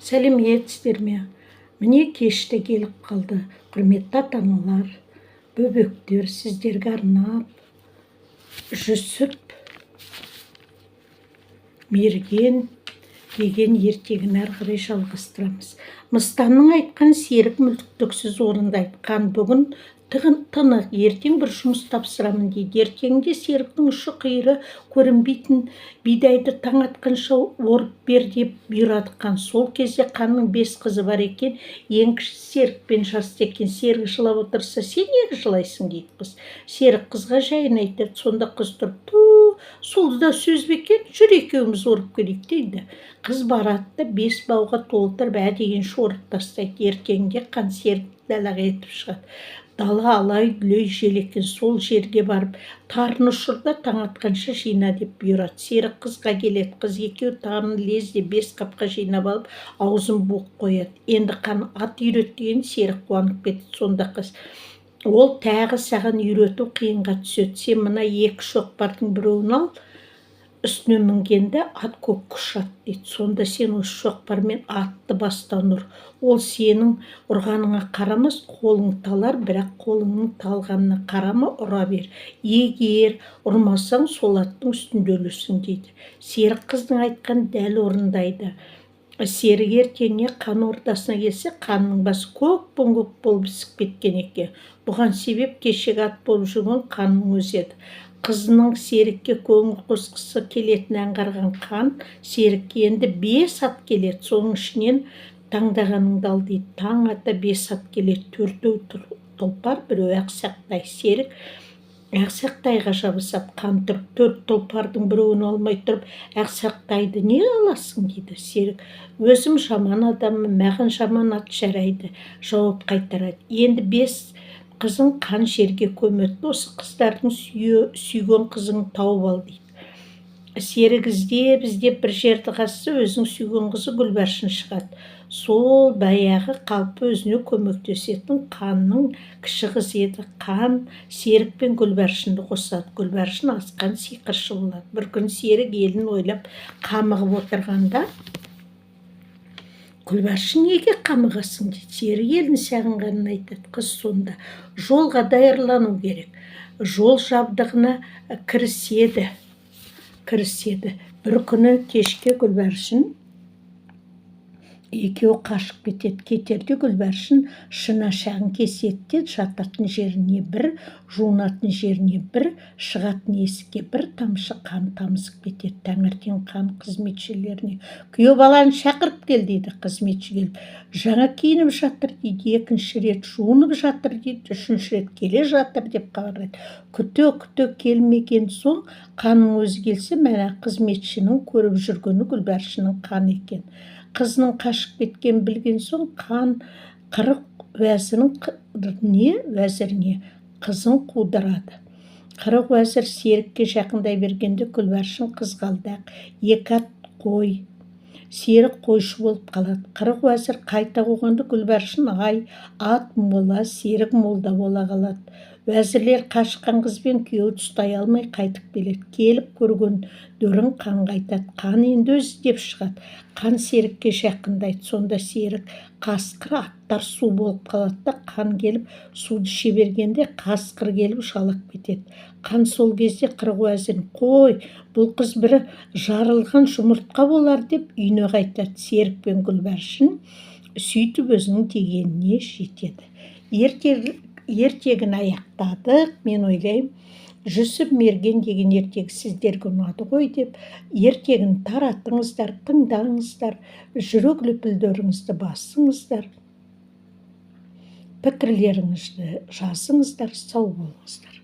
Сәлеметсіздер ме? Міне кеште келіп қалды. Құрметті ата-аналар, бөбектер, сіздерге арнап Жүсіп Мерген деген ертегіні әрі қарай жалғастырамыз. Мыстанның айтқан серік мүлтіктіксіз орындайды. Қан бүгін тынық, ертең бір жұмыс тапсырамын дейді. Ертеңде серіктің ұшы қиыры көрінбейтін бидайды таң атқанша орып бер деп бұйырады қан. Сол кезде қанның 5 қызы бар екен. Ең кіші серікпен жасты екен. Серік жылап отырса, сен неге жылайсың дейді қыз. Серік қызға жайын айтады. Сонда қыз тұрып, сол да сөз бе екен, жүр екеуміз орып келейік дейді. Қыз барады да 5 бауға толтырып әдейгенше орып тастайды. Ертеңде қан серікті далаға етіп шығады. Дала алай-дүлей жел екен. Сол жерге барып тарын ұшырда таң атқанша жина деп бұйырады. Серік қызға келеді. Қыз екеуі тарын лезде 5 қапқа жинап алып аузын буып қояды. Енді қан ат үйрет деген серік қуанып кетеді. Сонда қыз, ол тағы саған үйрету қиынға түседі. Сен мына 2 шоқпардың біреуін ал, үстіне мінгенде ат көкке ұшады дейді. Сонда сен осы шоқпармен атты бастан ұр. Ол сенің ұрғаныңа қарамас, қолың талар, бірақ қолыңның талғанына қарама, ұра бер. Егер ұрмасаң, сол аттың үстінде өлесің дейді. Серік қыздың айтқан дәл орындайды. Серік ертеңіне қан ордасына келсе, қанның басы көк болып ісіп кеткен екен. Бұған себеп кешегі ат болып жүрген қанның өзі еді. Қызының серікке көңіл қосқысы келетінін аңғарған қан серікке енді 5 ат келеді. Соның ішінен таңдағаныңды ал дейді. Таң ата 5 ат келеді. 4-еу тұлпар, 1-еу ақсақтай. Серік ақсақтайға жабысады. Қан тұрып, 4 тұлпардың 1-еуін алмай тұрып, ақсақтайды не аласың дейді. Серік, өзім жаман адаммын, маған жаман ат жарайды, жауап қайтарады. Енді 5 қызың қан жерге көмеді. Осы қыздардың сүйген қызың тауып ал дейді. Серік іздеп бір жерді қазса, өзінің сүйген қызы Гүлбаршын шығады. Сол баяғы қалпы өзіне көмектесетін қанның кіші қызы еді. Қан Серік пен Гүлбаршынды қосады. Гүлбаршын асқан сиқыршы болады. Бір күн Серік елін ойлап қамығып отырғанда, Гүлбаршын неге қамығасың дейді. Серік елін сағынғанын айтады. Қыз сонда жолға даярлану керек. Жол жабдығына кіріседі. Бір күні кешке Гүлбаршын екеуі қашып кетерде Гүлбаршын шыны шағын кеседі, жататын жеріне бір, жуынатын жеріне бір, шығатын есікке бір тамшы қан тамызып кетеді. Таңертең қан қызметшілеріне, күйеу баланы шақырып кел дейді. Қызметші келіп, жаңа киініп жатыр дейді, 2-ші рет жуынып жатыр дейді, 3-ші рет келе жатыр деп хабарлайды. Күте келмеген соң қанның өзі келсе, мына қызметшінің көріп жүргені Гүлбаршынның қаны екен. Қызының қашып кеткен білген соң қан 40 уәзіріне қызын қудырады. 40 уәзір Серікке жақындай бергенде Гүлбаршын қызғалдақ, 2 ат қой. Серік қойшы болып қалады. 40 уәзір қайта қуғанда Гүлбаршын ат мола, Серік молда бола қалады. Уәзірлер қашқан қызбен күйеуі ұстай алмай қайтып келеді. Келіп көргендерін қанға айтады. Қан енді өзі деп шығады. Қан Серікке жақындайды. Сонда Серік қасқыр, аттар су болып қалады да, қан келіп суды іше бергенде қасқыр келіп жалап кетеді. Қан сол кезде 40 уәзірін, қой, бұл қыз бірі жарылған жұмыртқа болар деп үйіне қайтады. Серік пен Гүлбаршын сөйтіп өзінің дегеніне жетеді. Ертегіні аяқтадық. Мен ойлаймын, Жүсіп Мерген деген ертегі сіздерге ұнады ғой деп, ертегіні таратыңыздар, тыңдаңыздар, жүрек лүпілдеріңізді басыңыздар, пікірлеріңізді жазыңыздар, сау болыңыздар.